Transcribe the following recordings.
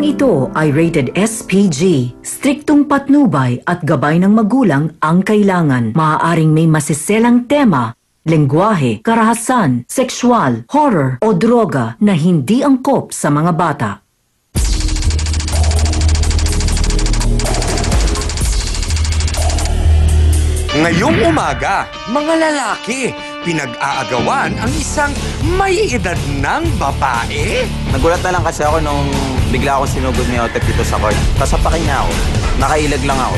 Programang ito ay rated SPG. Striktong patnubay at gabay ng magulang ang kailangan. Maaaring may masiselang tema, lengguwahe, karahasan, sexual, horror o droga na hindi angkop sa mga bata. Ngayong umaga, mga lalaki, pinag-aagawan ang isang may edad ng babae. Nagulat na lang kasi ako nung bigla akong sinugod ni Otep dito sa court. Kasapakin niya ako. Nakailag lang ako.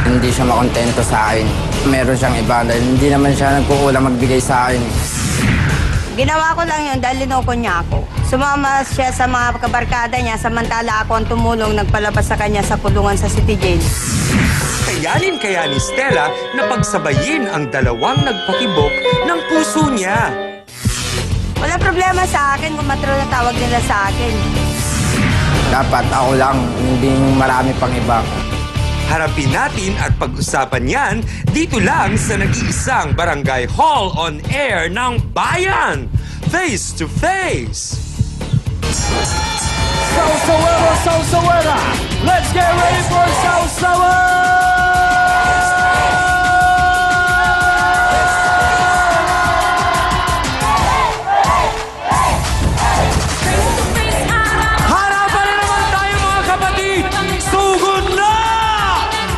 Hindi siya makontento sa akin. Meron siyang iba dahil hindi naman siya nagkukulang magbigay sa akin. Ginawa ko lang yun dahil linoko niya ako. Sumama siya sa mga kabarkada niya samantala ako ang tumulong nagpalabas sa kanya sa kulungan sa City Jail. Kayanin kaya ni Stella na pagsabayin ang dalawang nagpakibok ng puso niya. Wala problema sa akin kung matro na tawag nila sa akin. Dapat ako lang, hindi marami pang iba. Harapin natin at pag-usapan yan dito lang sa nag-iisang Barangay Hall on Air ng Bayan. Face to Face! Sausawera, Sausawera! Let's get ready for Sausawera! Harapan na naman tayo mga kapatid! Sugod na!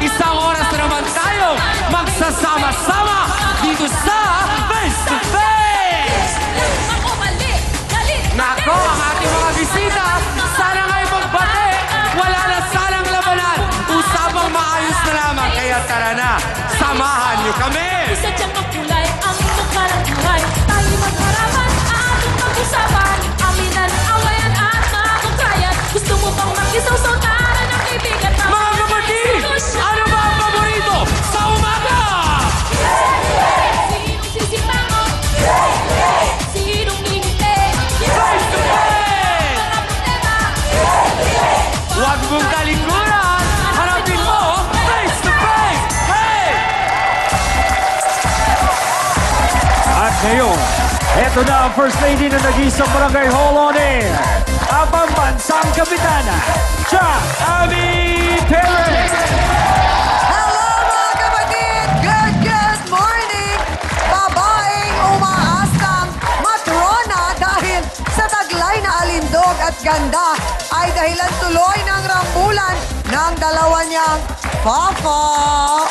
Isang oras na naman tayo magsasama-sama dito sa Face to Face! Nako, ang ating mga bisita, sana nga'y magbate. Wala na sanang labanan. Usapang maayos na lamang. Kaya tara na, samahan niyo kami. Isa diyang makulay ang nakarang buhay. Tayo magharapan at ating pag-usapan. Aminan, awayan at mga kukrayan. Gusto mo bang makisaw-saw tara ng kaibigan? Mga kapatid, ano ba ang paborito sa umaga? Sinong sisipango? Sinong ngingiti? Face to face! Huwag mong talikuran. Harapin mo, face to face. Hey! At ngayon, eto na ang First Lady na nag-iisang Barangay Hall on Air. Ang pambansang kapitana, Cha Ami Perez. Hello mga kapatid! Good morning! Babaeng umaastang matrona dahil sa taglay na alindog at ganda ay dahilan tuloy ng rambulan ng dalawa niyang papa.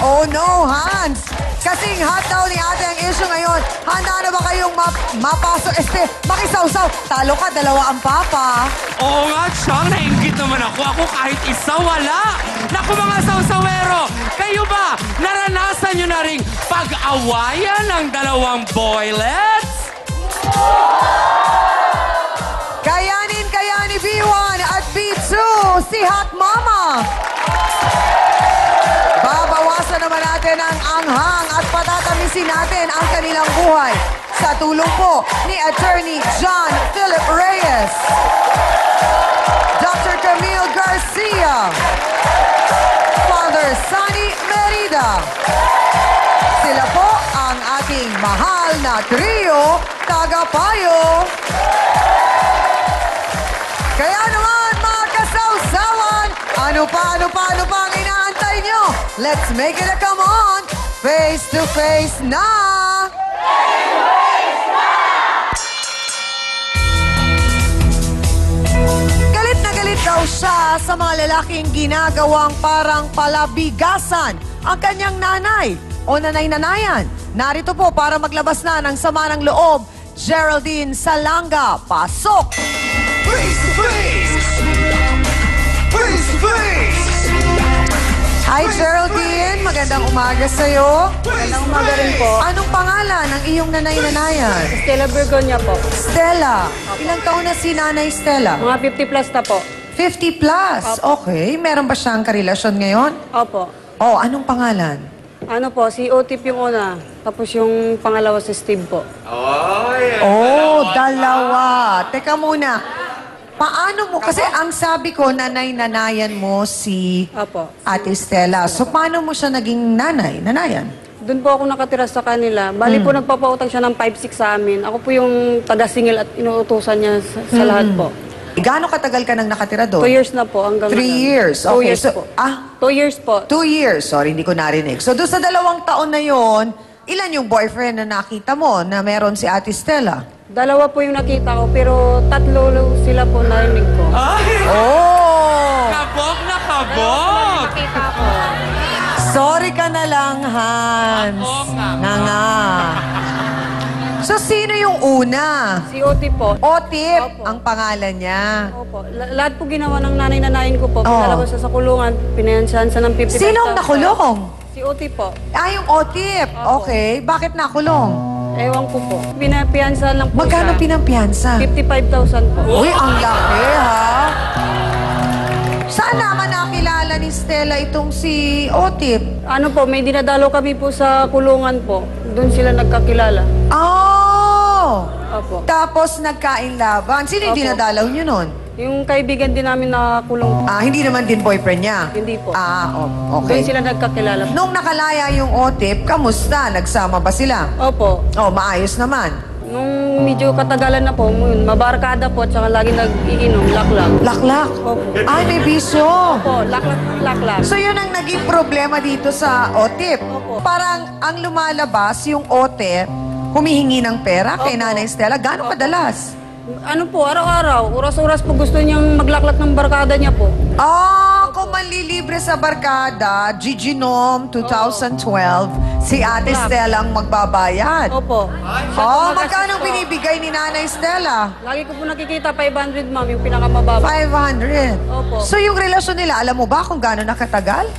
Oh no, Hans! Kasing hot daw ni ate ang issue ngayon. Handa na ba kayong mapasok? Makisawsaw. Talo ka, dalawa ang papa. Oo nga, Chang. Nainggit naman ako. Ako kahit isa, wala. Naku mga sawsawero, kayo ba naranasan nyo na ring pag-awayan ng dalawang boylets? Kayanin kaya ni B1 at B2, si Hot Mama. Babawasan naman natin ang anghang at patatamisin natin ang kanilang buhay sa tulong po ni Attorney John Philip Reyes, Dr. Camille Garcia, Father Sunny Merida. Sila po ang ating mahal na trio, tagapayo. Kaya naman mga kasawsawan, ano pa ang inaantay nyo? Let's make it a come on! Face to face na! Galit na galit daw siya sa mga lalaking ginagawang parang palabigasan ang kanyang nanay o nanay-nanayan. Narito po para maglabas na ng sama ng loob, Geraldine Salanga. Pasok! Face to Face! Face to Face! Hi, Geraldine. Magandang umaga sa'yo. Magandang umaga rin po. Anong pangalan ng iyong nanay-nanayan? Stella Bergonia po. Stella. Ilang taon na si Nanay Stella? Mga 50 plus na po. 50 plus. Okay. Meron ba siyang karelasyon ngayon? Opo. Oh, anong pangalan? Ano po, si Otip yung una. Tapos yung pangalawa si Steve po. Oh, dalawa. Teka muna. Paano mo? Kasi ang sabi ko, nanay-nanayan mo si Opo. Ate Stella. So, paano mo siya naging nanay-nanayan? Doon po ako nakatira sa kanila. Bali po nagpapautang siya ng 5-6 sa amin. Ako po yung taga-singil at inuutusan niya sa lahat po. Gaano katagal ka nang nakatira 2 doon? years na po hanggang 3 ngayon. years. 2 Okay. years So, po. 2 2 years po. years. Sorry, hindi ko narinig. So, doon sa 2 taon na yon, ilan yung boyfriend na nakita mo na meron si Ate Stella? 2 po yung nakita ko, pero 3 sila po narinig ko. Ay! Oh! Kabog na kabog! Nakita ko. Sorry ka na lang, Hans. Oo nga. Nga. So, sino yung una? Si Oti po. Otip, Opo. ang pangalan niya. Opo. Lahat po ginawa ng nanay-nanayin ko po. Oo. Pinalabas siya sa kulungan, pinayansahan siya ng 55,000. Sino ang nakulong? Si Oti po. Yung Otip. Opo. Okay. Bakit nakulong? Ewan ko po. Pinapiyansahan lang po Magkano siya. pinampiyansa? 55,000 po. Uy, ang laki, ha? Saan naman nakilala ni Stella itong si Otip? Ano po, may dinadalo kami po sa kulungan po. Doon sila nagkakilala. Oh! Opo. Tapos nagkain laban. Sino yung Opo. dinadalaw nyo nun? Yung kaibigan din namin na kulong. Hindi naman din boyfriend niya? Hindi po. Okay. Doon sila nagkakilala. Nung nakalaya yung Otip, kamusta? Nagsama ba sila? Opo. Maayos naman. Nung medyo katagalan na po, yun, mabarkada po, tsaka lagi nag-iinom, laklak. Laklak? Opo. Ay, may bisyo. Opo, laklak. So yun ang naging problema dito sa Otip. Opo. Parang ang lumalabas yung Otip, humihingi ng pera kay Opo. Nanay Stella. Gaano kadalas? Ano po, araw-araw, oras-oras po gusto niyang maglaklak ng barkada niya po. Kung manlilibre sa barkada, Giginom 2012, si Ate Black. Stella ang magbabayad. Opo. Siya po mag-assist Magkano po. binibigay ni Nanay Stella? Lagi ko po nakikita, 500 ma'am, yung pinakamababa. 500. Opo. So yung relasyon nila, alam mo ba kung gaano nakatagal?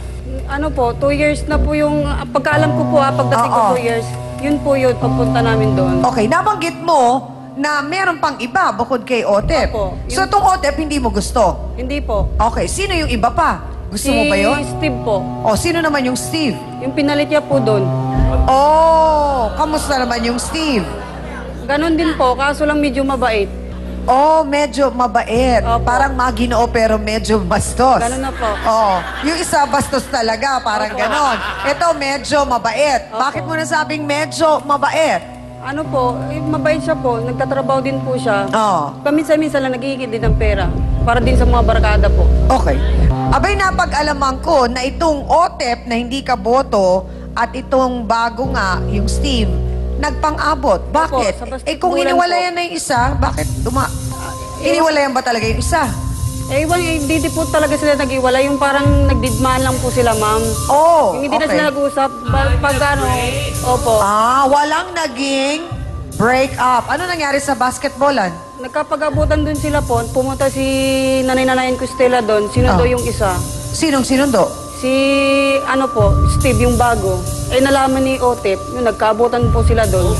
Ano po, 2 years na po yung, pagkaalam ko po pagdating Oo. ko 2 years, yun po yun, papunta namin doon. Okay, nabanggit mo na meron pang iba bukod kay Otep. Opo. So itong Otep hindi mo gusto? Hindi po. Okay, sino yung iba pa? Gusto mo ba yun? Si Steve po. Sino naman yung Steve? Yung pinalit niya po doon. Kamusta naman yung Steve? Ganon din po, kaso lang medyo mabait. Medyo mabait. Opo. Parang maginoo pero medyo bastos. Ganon na po. Yung isa bastos talaga, parang Opo. ganon. Ito medyo mabait. Opo. Bakit mo nasabing medyo mabait? Ano po, mabait siya po, nagtatrabaho din po siya. Paminsan-minsan lang naghihingi din ng pera para din sa mga barkada po. Okay. Abay, napag-alaman ko na itong Otep na hindi ka boto at itong bago nga, yung Steve, nagpang-abot. Bakit? sa basketballan Kung iniwalayan na yung isa, bakit iniwalayan ba talaga yung isa? Hindi po talaga sila nag-iwala. Yung parang nagdidmaan lang po sila, ma'am. Yung hindi na okay. sila nag-usap. Pag ano, opo. Walang naging break up. Ano nangyari sa basketballan? Nagkapag-abutan dun sila po. Pumunta si nanay-nanayan ko Stella doon. Sinundo yung isa. Sinong sinundo? Si, Steve, yung bago. Nalaman ni Otep, yung nagkaabutan po sila doon.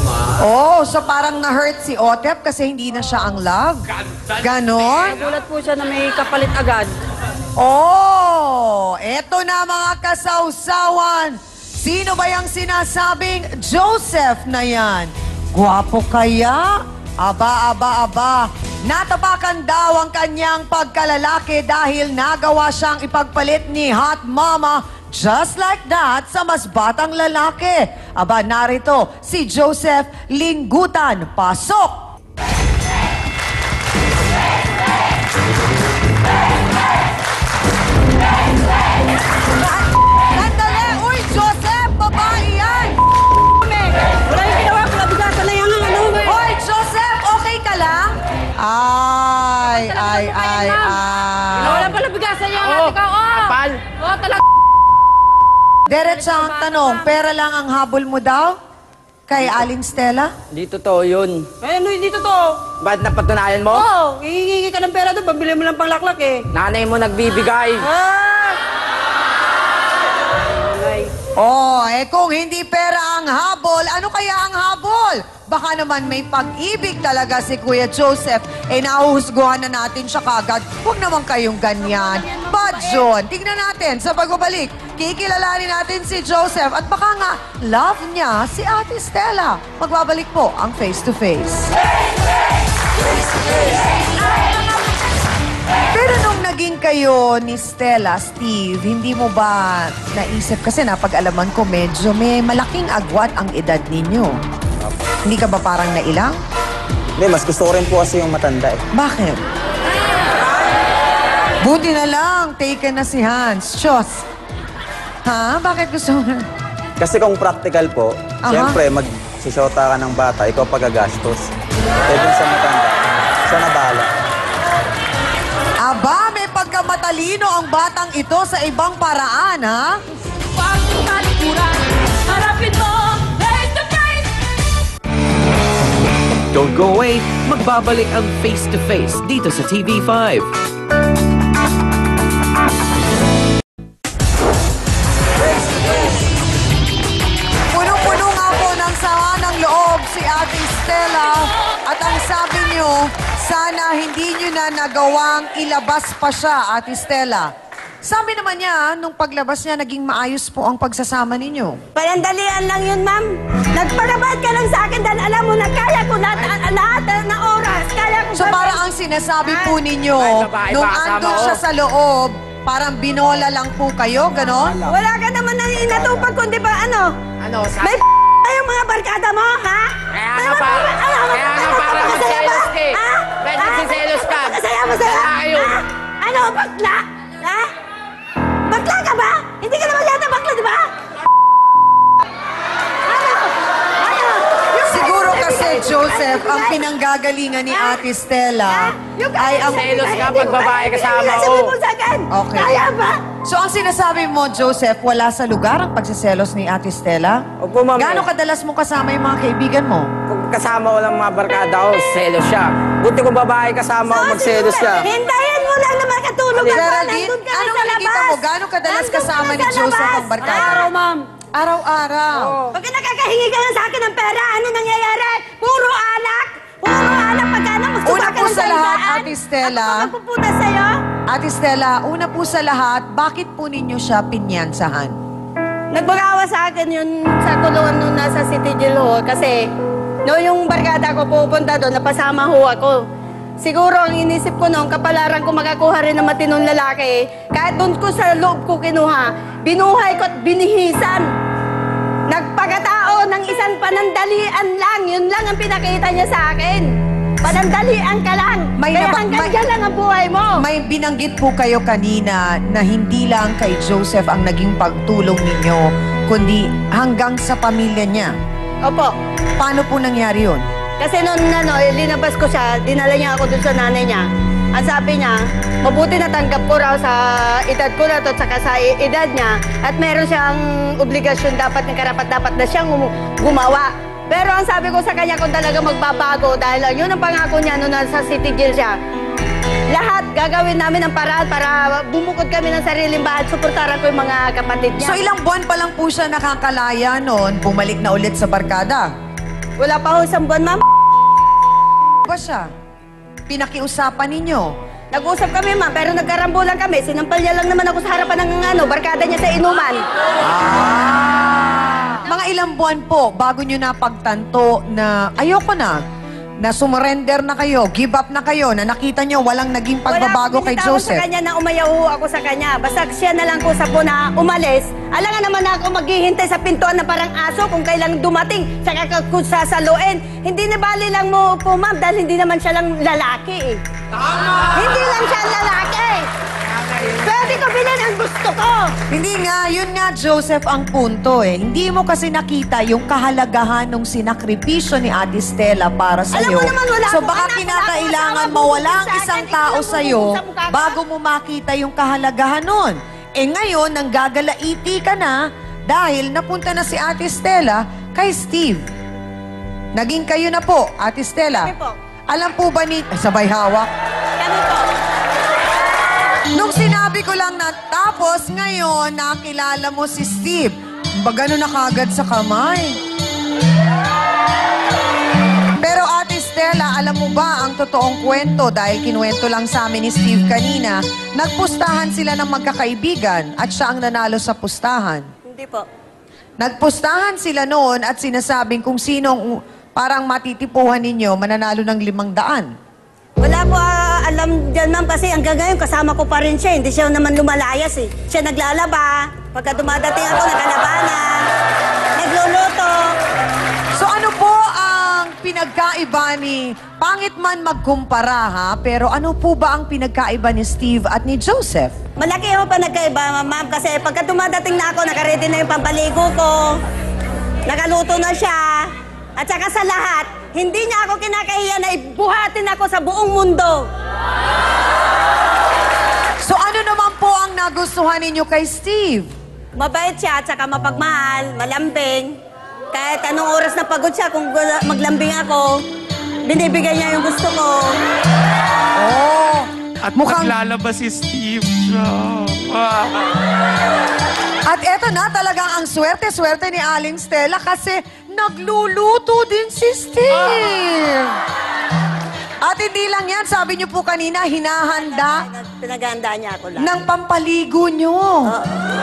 So parang na-hurt si Otep kasi hindi na siya ang love? Ganon? Nagulat po siya na may kapalit agad. Eto na mga kasawsawan. Sino ba yung sinasabing Joseph na yan? Gwapo kaya? Aba. Natapakan daw ang kanyang pagkalalaki dahil nagawa siyang ipagpalit ni Hot Mama just like that sa mas batang lalaki. Aba, narito si Joseph Linggutan. Pasok! Sandali! Uy, Joseph! Babae yan! Wala yung ginawa ko, nabigasan na yung Hoy, Joseph! Okay ka lang? Ay. Wala pala bigasan yung ate ka. Kapal. Talaga. Diretsa ang tanong, pera lang ang habol mo daw? Kay Aling Stella? Di totoo yun. Hindi totoo. Ba't napatunayan mo? Hihingi ka ng pera doon, pambili mo lang panglaklak eh. Nanay mo nagbibigay. Kung hindi pera ang habol, ano kaya ang habol? Baka naman may pag-ibig talaga si Kuya Joseph. Nahuhusguhan na natin siya kagad. Huwag naman kayong ganyan. But John, tignan natin sa pagbabalik. Kikilalanin natin si Joseph at baka nga love niya si Ate Stella. Magbabalik po ang Face to Face. Pero nung naging kayo ni Stella, Steve, hindi mo ba naisip, kasi napag-alaman ko medyo may malaking agwat ang edad ninyo. Hindi ka ba parang nailang? Hindi, mas gusto ko rin po kasi yung matanda eh. Bakit? Buti na lang, taken na si Hans. Diyos. Ha? Bakit gusto mo? Kasi kung practical po, siyempre, magsisota ka ng bata, ikaw pagagastos. Kaya dun sa matanda, siya na bahala. Aba, may pagkamatalino ang batang ito sa ibang paraan, ha? Pag talikuran, harapin mo, face to face. Don't go away, magbabalik ang Face to Face dito sa TV5. Punong-puno nga po ng sama ng loob si Ate Stella at ang sabi niyo, sana hindi niyo na nagawang ilabas pa siya, Ate Stella. Sabi naman niya, nung paglabas niya, naging maayos po ang pagsasama ninyo. Parandalian lang yun, ma'am. Nagpagabad ka lang sa akin dahil alam mo na kaya ko lahat na oras. Kaya ko So parang ang sinasabi po ninyo, nung andun siya sa loob, parang binola lang po kayo, ganon? Wala ka naman na inatupag kundi ba ano? Ano, May yung mga barkada mo, ha? Kaya nga parang magselos ka eh. Ba't nagsiselos ka? Masaya, masaya. Ayun. Ano, bakla? Ha? Bakla ka ba? Hindi ka naman yata bakla, di ba? Siguro kasi, Joseph, ang pinanggagalingan ni Ate Stella ay ang... Selos ka pag babae kasama Sabi ko. mo sa akin. Okay. Kaya ba? So ang sinasabi mo, Joseph, wala sa lugar ang pagsiselos ni Ate Stella? Opo, ma'am. Gaano kadalas mo kasama yung mga kaibigan mo? Kung kasama ko lang mga barkada ko, selos siya. Buti kung babae kasama ko, magselos siya. Hintayin mo lang na makatulog ako. Geraldine, Nandun ka na anong sa nakikita labas. mo? Gaano kadalas Nandun kasama ka ni na sa Joseph labas. ang barkada? Araw, ma'am. Araw-araw. Pag nakakahingi ka lang sa akin ng pera, ano nangyayari? Puro alak! Puro alak! Pagkano magsuba Una ka po ng sa lahat, sandaan? Ate Stella. Ako magpupunas sa'yo? Ate Stella, una po sa lahat, bakit po ninyo siya pinyansahan? Nagbagawa sa akin yun sa kulungan nung nasa City Jail ho. Kasi no yung barkada ko pupunta doon, napasama ho ako. Siguro ang inisip ko noon, kapalaran ko makakuha rin ng matinong lalaki. Kahit doon ko sa loob ko kinuha, binuhay ko at binihisan. Nagpagkatao ng isang panandalian lang. Yun lang ang pinakita niya sa akin. Panandalian ka lang. Kaya hanggang dyan lang ang buhay mo. May binanggit po kayo kanina na hindi lang kay Joseph ang naging pagtulong ninyo, kundi hanggang sa pamilya niya. Opo. Paano po nangyari yun? Kasi noon linabas ko siya, dinala niya ako dun sa nanay niya. Ang sabi niya, mabuti natanggap ko raw sa edad ko na to at saka sa edad niya at meron siyang obligasyon dapat ng karapat-dapat na siyang gumawa. Pero ang sabi ko sa kanya kung talaga magbabago dahil yun ang pangako niya nung nasa City Jail siya. Lahat gagawin namin ang paraan para bumukod kami ng sariling bahay at suportaran ko yung mga kapatid niya. So ilang buwan pa lang po siya nakakalaya noon, bumalik na ulit sa barkada? Wala pa ho isang buwan, ma'am. Ba siya? Pinakiusapan ninyo? Nag-usap kami, ma'am, pero nagkarambulan kami. Sinampal niya lang naman ako sa harapan ng barkada niya sa inuman. Mga ilang buwan po bago nyo napagtanto na ayoko na sumurrender na kayo, give up na kayo, na nakita nyo walang naging pagbabago kay Joseph? Wala akong sa kanya na umayaw ako sa kanya. Basta siya na lang ko sa po na umalis. Alangan naman ako maghihintay sa pintuan na parang aso kung kailang dumating. Saka kung sasaluin. Hindi na bali lang mo po, ma'am, dahil hindi naman siya lang lalaki eh. Tama! Hindi lang siya lalaki. Pwede ko bilhin ang gusto ko. Hindi nga, yun nga Joseph ang punto eh. Hindi mo kasi nakita yung kahalagahan ng sinakripisyo ni Ate Stella para sa iyo. Alam mo naman, wala So akong baka anak, kinakailangan wala akong mawala ang asawa, isang bumukod sa tao akin, sa iyo ikaw lang bumukod sa mukha bago mo makita yung kahalagahan nun. Eh ngayon, nanggagalaiti ka na dahil napunta na si Ate Stella kay Steve. Naging kayo na po, Ate Stella. Kami po. Alam po ba ni... Sabay hawak. Kami po. Nung sinabi ko lang na tapos ngayon nakilala mo si Steve, ba gano'n na kagad sa kamay? Pero Ate Stella, alam mo ba ang totoong kwento dahil kinuwento lang sa amin ni Steve kanina, nagpustahan sila ng magkakaibigan at siya ang nanalo sa pustahan. Hindi po. Nagpustahan sila noon at sinasabing kung sinong parang matitipuhan ninyo mananalo ng 500. Wala po alam dyan, ma'am, kasi hanggang ngayon kasama ko pa rin siya. Hindi siya naman lumalayas eh. Siya naglalaba. Pagka dumadating ako, naglalaba na. Nagluluto. So ano po ang pinagkaiba ni... Pangit man magkumpara, ha? Pero ano po ba ang pinagkaiba ni Steve at ni Joseph? Malaki ho pa nagkaiba, ma'am, kasi pagka dumadating na ako, nakaredy na yung pampaligo ko, nakaluto na siya, at saka sa lahat, hindi niya ako kinakahiya na ibuhatin ako sa buong mundo. So ano naman po ang nagustuhan ninyo kay Steve? Mabait siya, at saka mapagmahal, malambing. Kahit anong oras na pagod siya, kung maglambing ako, binibigay niya yung gusto ko. Oh! At maglalabas si Steve siya. At eto na talagang ang swerte-swerte ni Aling Stella kasi nagluluto din si Steve. At hindi lang yan, sabi niyo po kanina, hinahanda Pinaghahanda niya ako lang. ng pampaligo niyo.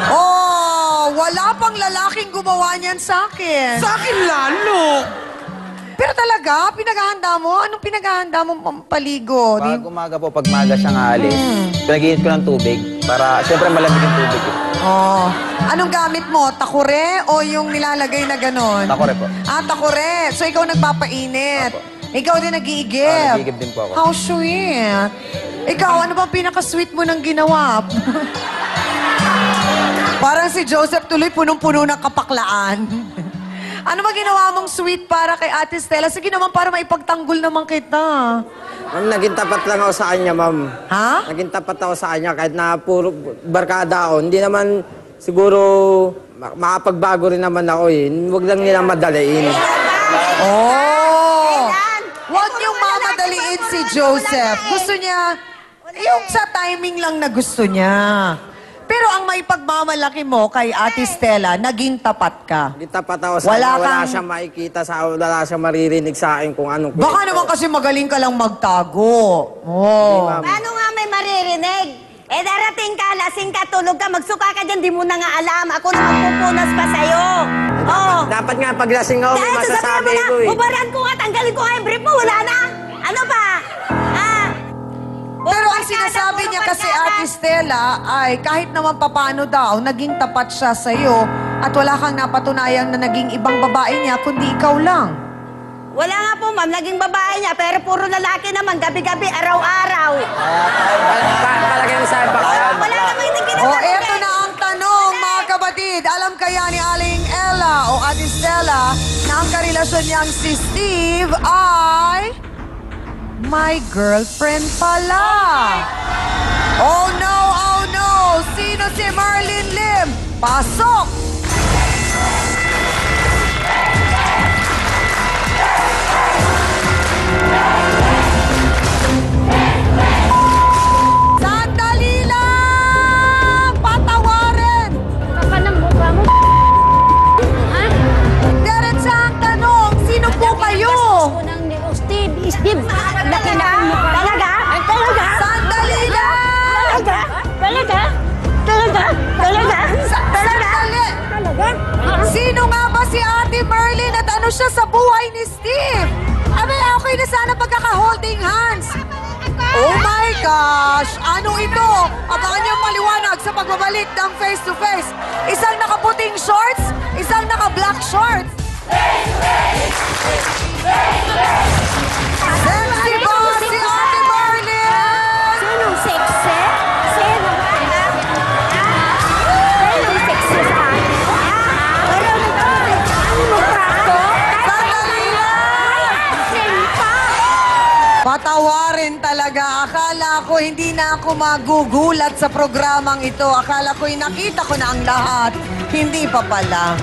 Oh, wala pang lalaking gumawa niyan sa akin. Sa akin lalo. Pero talaga, pinaghahanda mo? Anong pinaghahanda mo pampaligo? Pag umaga po, pag maga siyang aalis, pinag-iinit ko ng tubig para, siyempre malamig yung tubig. Oh. Anong gamit mo? Takure o yung nilalagay na ganon? Takure po. Ah, takure. So ikaw nagpapainit. Opo. Ikaw din nag-iigib. Nag-iigib din po ako. How sweet. Ikaw, ano bang pinaka-sweet mo nang ginawa? Parang si Joseph tuloy punong-puno ng kapaklaan. Ano ba ginawa mong sweet para kay Ate Stella? Sige naman, para maipagtanggol naman kita. Ma'am, naging tapat lang ako sa kanya, ma'am. Ha? Naging tapat ako sa kanya kahit na puro barkada ako. Hindi naman siguro makapagbago rin naman ako eh. Huwag lang nilang madaliin. Oh! Huwag niyong mamadaliin si Joseph. Gusto niya, yung sa timing lang na gusto niya. Pero ang may pagmamalaki mo kay Ate Stella, naging tapat ka. Naging tapat ako sa Wala kanya. Wala kang- siyang makikita, wala siyang maririnig sa akin kung anong kwento. Baka naman kasi magaling ka lang magtago. Oh. ma'am. Paano nga may maririnig? Eh darating ka, lasing ka, tulog ka, magsuka ka dyan, di mo na nga alam. Ako na magpupunas pa sa'yo. Oh. Dapat nga paglasing ako, may Dahil sasabihin masasabi mo na, ko eh. hubaran ko nga, tanggalin ko nga yung brief mo, wala na. Ano pa? Ah. Pero ang sinasabi niya kasi Ate Stella ay kahit naman papano daw, naging tapat siya sa'yo at wala kang napatunayang na naging ibang babae niya kundi ikaw lang. Wala nga po, ma'am, naging babae niya, pero puro lalaki naman, gabi-gabi, araw-araw. Palagay mo sa akin, baka Wala namang hindi O ginagawa. eto na ang tanong, mga kapatid. Alam kaya ni Aling Ella o Ate Stella na ang karelasyon niyang si Steve ay my girlfriend pala. Oh no, oh no! Sino si Marlene Lim? Pasok! Sandali lang! Patawarin! Kapanang mukha mo. Ha? Diretsa ang tanong, sino po kayo? Unang ni Steve, laki na ang mukha. Talaga? Talaga? Sandali lang! Talaga? Talaga? Talaga? Talaga? Sandali! Talaga? Sino nga ba si Ate Merlin at ano siya sa buhay ni Steve? Abay, okay na sana pagkaka-holding hands. Oh my gosh! Ano ito? Abangan niyo maliwanag sa pagbabalik ng face-to-face. Isang nakaputing shorts, isang naka-black shorts. Sexy ba si Ate Merlin? Sinong sexy? Sino ba? Sinong sexy sa akin? Ano mukha ko? Sandali lang! Simpa! Patawarin talaga. Akala ko hindi na ako magugulat sa programang ito. Akala ko'y nakita ko na ang lahat. Hindi pa pala.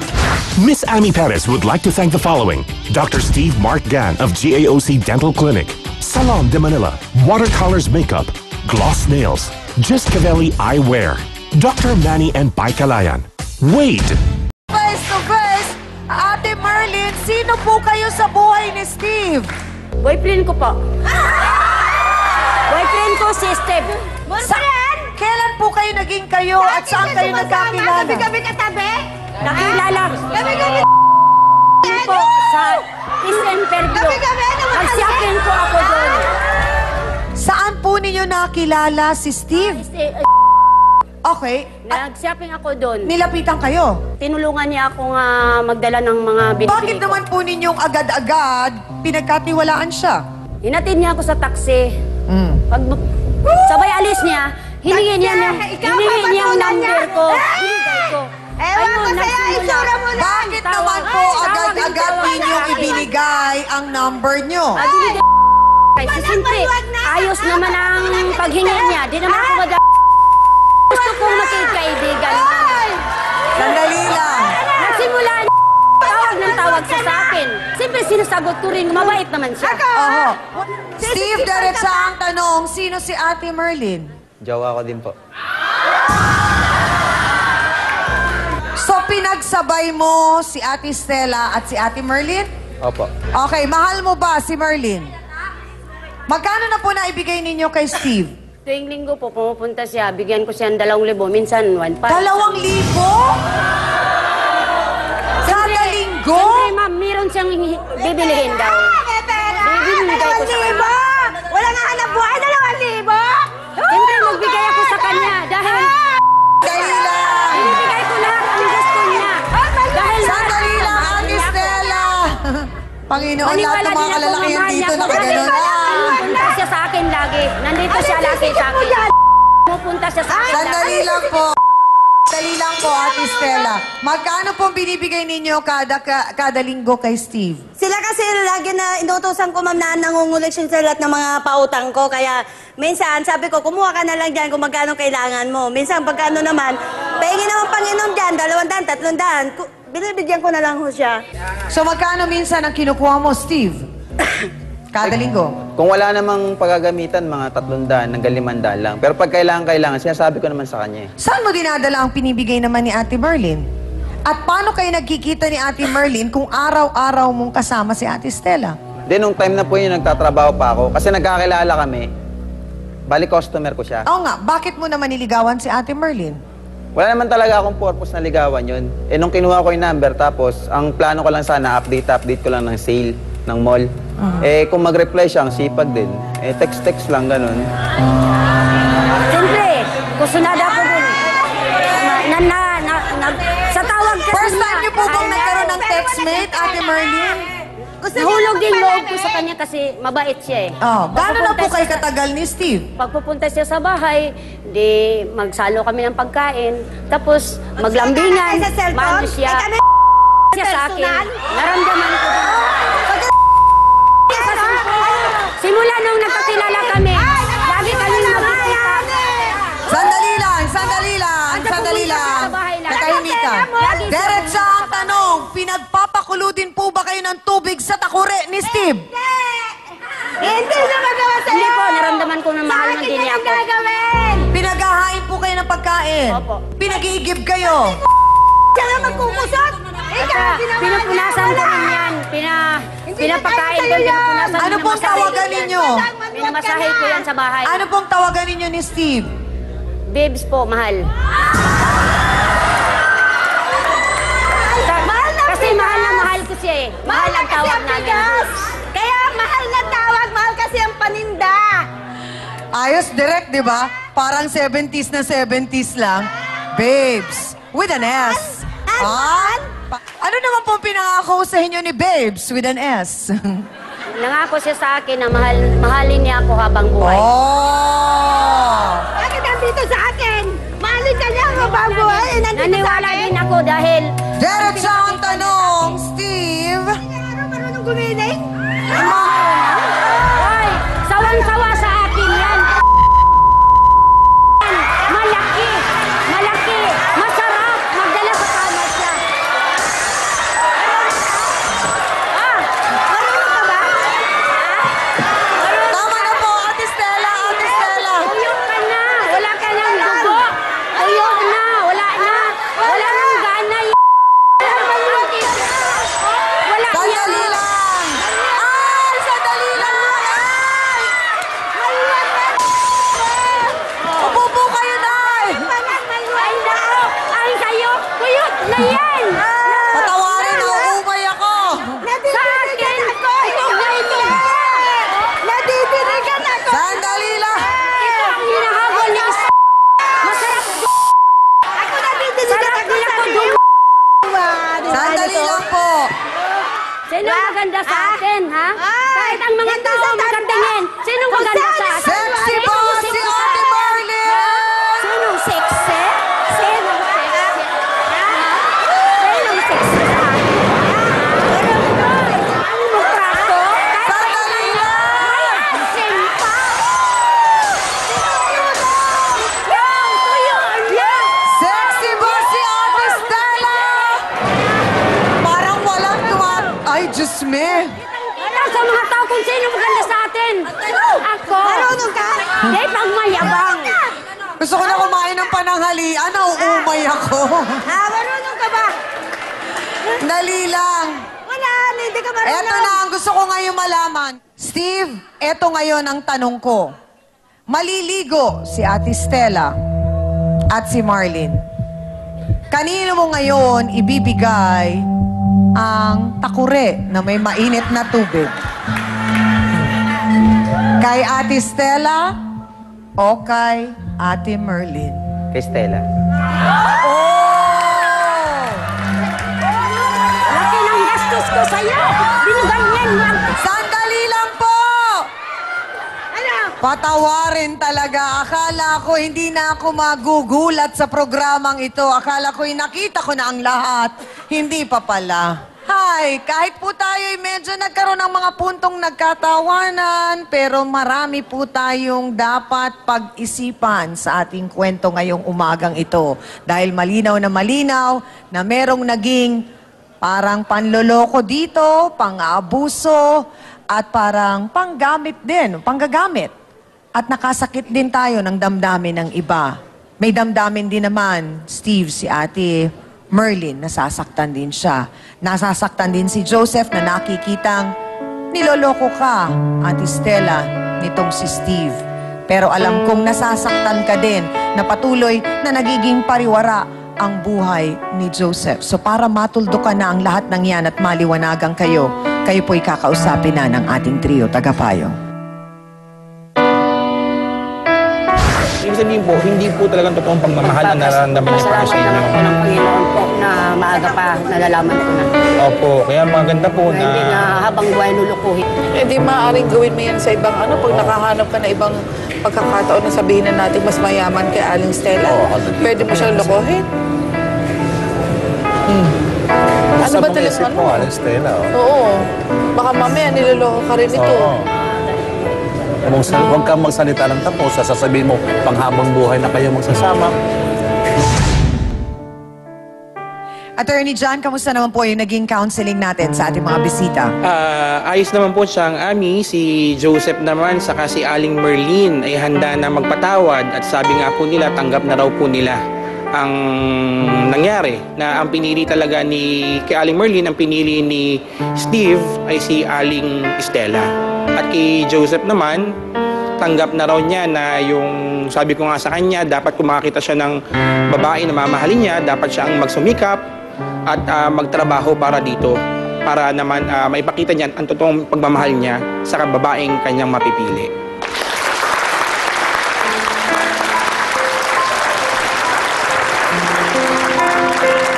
Miss Amy Perez would like to thank the following: Dr. Steve Mark Gan of GAOC Dental Clinic, Salon de Manila, Watercolors Makeup, Gloss Nails, Just Cavelli Eyewear, Dr. Manny and Paikalayan. Wade, Face to face, Ate Merlin, sino po kayo sa buhay ni Steve? Boyfriend ko po. Boyfriend ko si Steve. Kailan po kayo naging kayo at saan kayo nagkakilala? Gabi-gabi katabi. Nakilala. Gabi-gabi. Po sa December Blue. Gabi-gabi, ano ba? Nagsiakin ko ako doon. Saan po ninyo nakilala si Steve? Okay. Nag-shopping ako doon. Nilapitan kayo. Tinulungan niya ako nga magdala ng mga binibili Bakit naman po ninyong agad-agad pinagkatiwalaan siya? Hinatid niya ako sa taxi. Pag sabay alis niya, hiningi niya ang number ko. Binigay ko. Ewan ko sa'yo, isura mo na. Bakit naman po agad-agad ninyong ibinigay ang number nyo? Kasi siyempre, ayos naman ang paghingi niya. Di naman ako gusto kong makikaibigan. Sandali lang. Nagsimula tawag ng tawag sa akin. Siyempre, sinasagot ko rin. Mabait naman siya. Oho. Steve, diretsa ang tanong, sino si Ate Merlin? Jowa ko din po. So, pinagsabay mo si Ate Stella at si Ate Merlin? Opo. Okay, mahal mo ba si Merlin? Magkano na po naibigay ninyo kay Steve? Tuwing linggo po, pumupunta siya. Bigyan ko siya ng 2,000. Minsan, 1,500. 2,000? Kada linggo? Siyempre, ma'am, meron siyang bibilihin daw. Bibigay ko sa kanya. Wala nga hanap buhay, 2,000? Siyempre, magbigay ako sa kanya dahil... Dali lang! Binibigay ko lahat ang gusto niya. Dahil Sandali lang, Ate Stella! Panginoon, lahat ng mga kalalaki yan dito nakaganon na. Pupunta siya sa akin lagi. Nandito siya lagi sa akin. Pupunta siya sa akin lagi. Sandali lang po. Sandali lang po, Ate Stella. Magkano pong binibigay ninyo kada linggo kay Steve? Sila kasi lagi na inutusan ko, ma'am, na nangungulik siya sa lahat ng mga pautang ko. Kaya minsan, sabi ko, kumuha ka na lang dyan kung magkano kailangan mo. Minsan, pagkano naman, pahingi naman Panginoon dyan, 200, 300. Binibigyan ko na lang ho siya. So magkano minsan ang kinukuha mo, Steve? Kada linggo? Kung wala namang pagagamitan, mga 300 hanggang 500 lang. Pero pag kailangan, sinasabi ko naman sa kanya eh. Saan mo dinadala ang pinibigay naman ni Ate Merlin? At paano kayo nagkikita ni Ate Merlin kung araw-araw mong kasama si Ate Stella? Then, nung time na po yun, nagtatrabaho pa ako. Kasi nagkakilala kami, bali customer ko siya. Oo nga, bakit mo naman niligawan si Ate Merlin? Wala naman talaga akong purpose na ligawan yun. Eh, nung kinuha ko yung number, tapos, ang plano ko lang sana, update ko lang ng sale ng mall. Eh, kung mag-reply siya, ang sipag din. Eh, text-text lang, ganun. Siyempre, kusunada ko dun. Sa tawag kasi First time niyo po bang nagkaroon ng textmate, Ate Merlin? Nahulog din loob ko sa kanya kasi mabait siya eh. Oh, gaano na po kayo katagal ni Steve? Pag pupunta siya sa bahay, di magsalo kami ng pagkain. Tapos maglambingan, mahal siya. Siya sa akin. Naramdaman ko din. Simula nung nagkakilala kami, lagi kami magkikita. Sandali lang. Natahimikan. Diretsa ang tanong, pinagpapakulo din po ba kayo ng tubig sa takure ni Steve? Hindi na magawa sa'yo! Hindi po, naramdaman ko na mahal ng din niya ako. Pinaghahain po kayo ng pagkain? Opo. Pinag-iigib kayo? Siya nga magkukusot! Pinupunasan ko rin yan. Pinapakain ko, pinupunasan. Ano pong tawagan ninyo? Pinamasahe ko yan sa bahay. Ano pong tawagan ninyo ni Steve? Babes po, mahal. Kasi mahal na mahal ko siya eh. Mahal ang tawag namin. Kaya mahal na tawag, mahal kasi ang paninda. Ayos, direct, di ba? Parang 70s na 70s lang. Babes, with an S. Ano naman pong pinangako sa inyo ni Babes with an S? Nangako siya sa akin na mahalin niya ako habang buhay. Oh! Bakit nandito sa akin? Mahalin ka niya habang buhay. Naniwala din ako dahil... Diretsa ang tanong, Steve. Marunong gumiling? Hoy, sawang-sawa sa akin yan. Malaki, masarap, magdala sa kama siya. Marunong ka ba? Tama na po, Ate Stella. Tuyok ka na, wala ka nang dugo. Tuyok na, wala nang gana. me. Wala sa mga tao kung sino maganda sa atin. Ako. Marunong ka? Hindi, pag mayabang. Gusto ko na kumain ng pananghalian. Nauumay ako. Marunong ka ba? Dali lang. Wala, hindi ka marunong. Eto na ang gusto ko ngayon malaman. Steve, eto ngayon ang tanong ko. Maliligo si Ate Stella at si Marlene. Kanino mo ngayon ibibigay ang takure na may mainit na tubig? Kay Ate Stella o kay Ate Merlin? Kay Stella. Laki ng gastos ko sa'yo. Binuganyan lang. Sandali lang po! Patawarin talaga. Akala ko hindi na ako magugulat sa programang ito. Akala ko nakita ko na ang lahat. Hindi pa pala. Hi, kahit po tayo medyo nagkaroon ng mga puntong nagkatawanan, pero marami po tayong dapat pag-isipan sa ating kwento ngayong umagang ito. Dahil malinaw na merong naging parang panloloko dito, pang-aabuso, at parang panggamit din, panggagamit. At nakasakit din tayo ng damdamin ng iba. May damdamin din naman, Steve, si Ate Merlin, nasasaktan din siya. Nasasaktan din si Joseph na nakikitang niloloko ka, Ate Stella, nitong si Steve. Pero alam kong nasasaktan ka din na patuloy na nagiging pariwara ang buhay ni Joseph. So para matuldukan na ang lahat ng yan at maliwanagan kayo, kayo po'y kakausapin na ng ating trio tagapayo. Ibig sabihin po, hindi po talagang totoong pagmamahal na nararamdaman niya para sa inyo. Ako ng Panginoon po na maaga pa nalalaman ko na. Opo, kaya maganda po na... Hindi na habang buhay lulukuhin. Hindi maaaring gawin mo yan sa ibang pag nakahanap ka na ibang pagkakataon na sabihin na natin mas mayaman kay Aling Stella. Pwede mo siyang lokohin. Ano ba talaga mo, Aling Stella? Oo. Baka mamaya niloloko ka rin ito. Huwag kang magsalita ng tapos, sasabihin mo, panghabang buhay na kayo magsasama. Attorney John, kamusta naman po yung naging counseling natin sa ating mga bisita? Ayos naman po siyang Ami, si Joseph naman, saka si Aling Merlin ay handa na magpatawad at sabi nga po nila, tanggap na raw po nila ang nangyari. Na ang pinili talaga kay Aling Merlin, ang pinili ni Steve ay si Aling Stella. At kay Joseph naman, tanggap na raw niya na yung sabi ko nga sa kanya, dapat kung makakita siya ng babae na mamahalin niya, dapat siya ang magsumikap at magtrabaho para dito. Para naman maipakita niya ang totoong pagmamahal niya sa babaeng kanyang mapipili.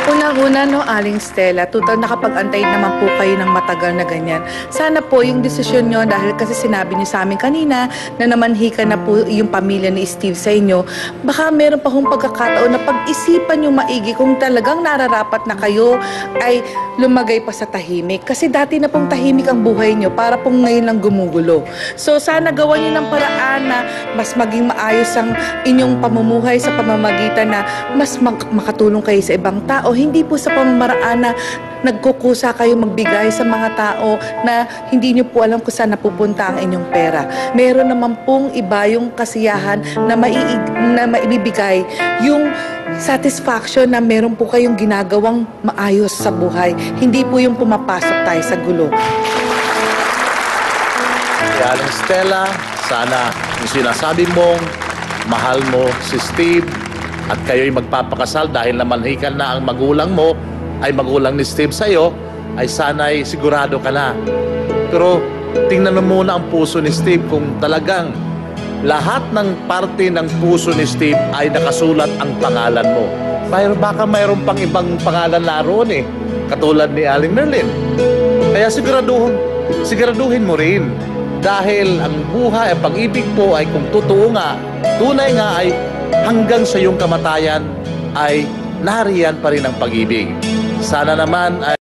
Unang-una, no, Aling Stella, total nakapag-antay naman po kayo ng matagal na ganyan. Sana po yung desisyon nyo, dahil kasi sinabi nyo sa amin kanina na namanhika na po yung pamilya ni Steve sa inyo, baka meron pa hong pagkakataon na pag-isipan yung maigi kung talagang nararapat na kayo ay lumagay pa sa tahimik. Kasi dati na pong tahimik ang buhay nyo para pong ngayon lang gumugulo. So sana gawan nyo ng paraan na mas maging maayos ang inyong pamumuhay sa pamamagitan na mas makatulong kayo sa ibang tao. Hindi po sa pamamaraan na nagkukusa kayo magbigay sa mga tao na hindi nyo po alam kung saan napupunta ang inyong pera. Meron naman pong iba yung kasiyahan na maibibigay yung satisfaction na meron po kayong ginagawang maayos sa buhay. Hindi po yung pumapasok tayo sa gulo. Kaya Aling Stella, sana yung sinasabi mong mahal mo si Steve at kayo'y magpapakasal dahil namanhikan na ang magulang mo ay magulang ni Steve sa'yo, ay sana'y sigurado ka na. Pero tingnan mo muna ang puso ni Steve kung talagang lahat ng parte ng puso ni Steve ay nakasulat ang pangalan mo. Pero baka mayroon pang ibang pangalan naroon katulad ni Aling Merlin. Kaya siguraduhin mo rin. Dahil ang buhay at pag-ibig po ay kung totoo nga, tunay nga ay hanggang sa iyong kamatayan ay nariyan pa rin ang pag-ibig. Sana naman ay